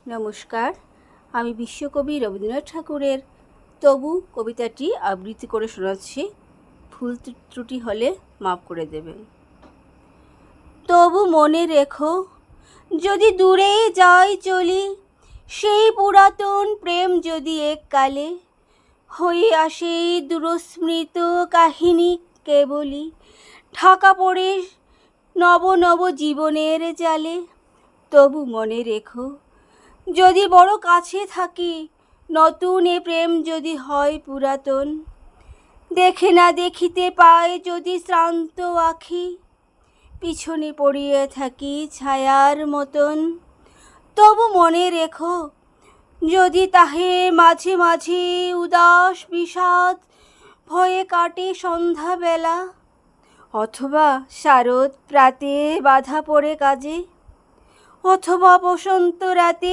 নমস্কার, আমি বিশ্বকবি রবীন্দ্রনাথ ঠাকুরের তবু কবিতাটি আবৃত্তি করে শোনাচ্ছি। ভুল ত্রুটি হলে মাফ করে দেবেন। তবু মনে রেখো, যদি দূরে যাই চলি, সেই পুরাতন প্রেম যদি এককালে হয়ে আসে দূরস্মৃত কাহিনী কেবলই ঢাকা পড়ে নব নব জীবনের জালে। তবু মনে রেখো, যদি বড় কাছে থাকি, নতুন এ প্রেম যদি হয় পুরাতন, দেখে না দেখিতে পায় যদি শ্রান্ত আখি, পিছনে পড়িয়ে থাকি ছায়ার মতন। তবু মনে রেখো, যদি তাহে মাঝে মাঝে উদাস বিষাদ ভয়ে কাটে সন্ধ্যাবেলা, অথবা শারদ প্রাতে বাধা পড়ে কাজে, অথবা বসন্ত রাতে